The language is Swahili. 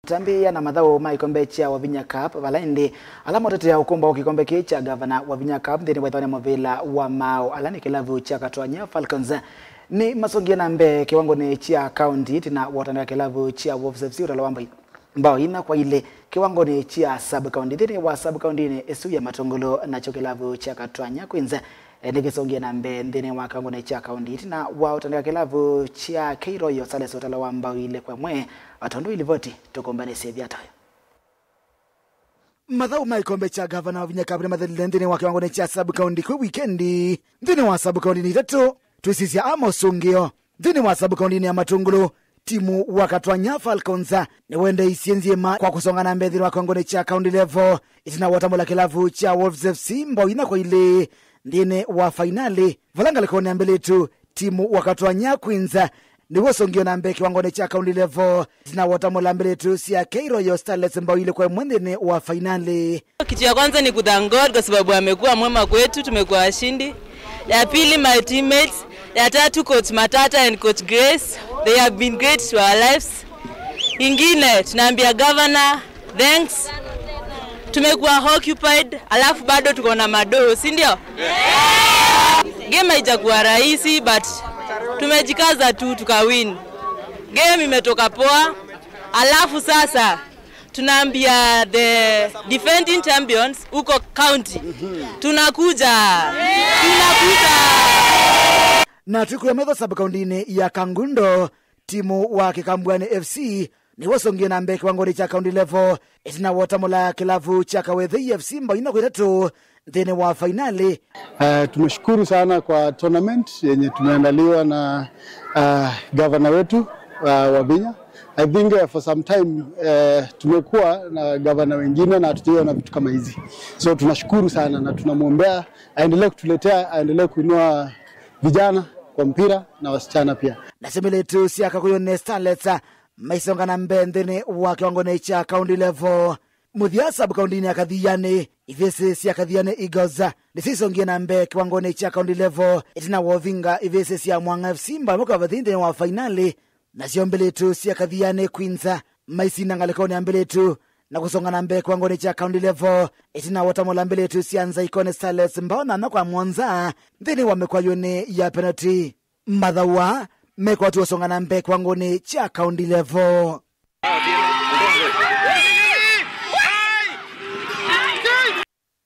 Tambia na madhao maikombe cha Wavinya Cup balindi alama tete ya ukomba kikombe cha gavana Wavinya Cup ndeni wathone mavila wa Mau alani kilavu cha Katwanya Falcons ni masongia na mbe kiwango ni cha county tina watana kilavu cha Wolves FC utalawamba mbao ina kwa ile kiwango ni cha sub county ndeni wa sub county ni esu ya Matongolo na kilavu cha Katwanya Queens nikisongia na mbe ndeni wa kiwango ni cha county tina wa utandika kilavu cha K-Royal Sales utalawamba ile kwa mwe Atondo ilivoti tukombane sevia tayo. Madhao maikombe cha gavana Wavinya Cup na madhali ndine wa kiwango ni cha sub county kwa weekendi. Ndine wa sub county ni tatu tuisisia Amosungio. Ndine wa sub county ni ya Matungulu timu wa Katwanya Falcons ni wende isienziema kwa kusonga na mbedhini wa kiwango ni cha county level. Itina watambola kilavu cha Wolves FC mbao ina kwa ile ndine wa finali. Valanga likoni ambele tu timu wa Katwanya Queens ni wasongio na mbe kiwango ni cha county level zina watamola mbele tu si ya K-Royal Starlets mbao ile kwa mwendene wa finali. Kitu ya kwanza ni kuthank God kwa sababu amekuwa mwema kwetu, tumekuwa washindi. Ya pili my teammates, ya tatu coach Matata and coach Grace, they have been great to our lives. Ingine tunaambia governor thanks, tumekuwa occupied alafu bado tuko na madoo, si ndio? Game haijakuwa rahisi but tumejikaza tu tukawin. Game imetoka poa. Alafu sasa tunaambia the defending champions uko county. Tunakuja. Na tuku ya medho sub county ya Kangundo timu wa Kikambwani FC ni wasongia na mbe kiwango cha county level itina watamola kilavu cha Kawethe FC mbao ina kwetu ndene wa finali. Tumeshukuru sana kwa tournament yenye tumeandaliwa na governor wetu Wavinya. I think for some time tumekuwa na governor wengine na tutiwa vitu kama hizi. So tunashukuru sana na tunamuombea aendelee kutuletea, aendelee kuinua vijana kwa mpira na wasichana pia. Nasemele tu siaka kuyo Starlets maisonga na mbendene wa kiwango cha county level. Muthia sub county ya Kathiani ivese sia Kathiani Eagles nisisongia na mbe kiwango cha county level itina Wavinga ivese sia Mwanga FC mbao kwa vathinde wa finali na sio mbele tu sia Kathiani Queens maisina ngalekoni ambele tu na kusonga na mbe kiwango cha county level itina watamola mbele tu sia Nzaikone Starlets mbao na kwa Mwanza ndeni wamekuwa yone ya penalty madhawa mekwa tu wasonga na mbe kiwango cha county level.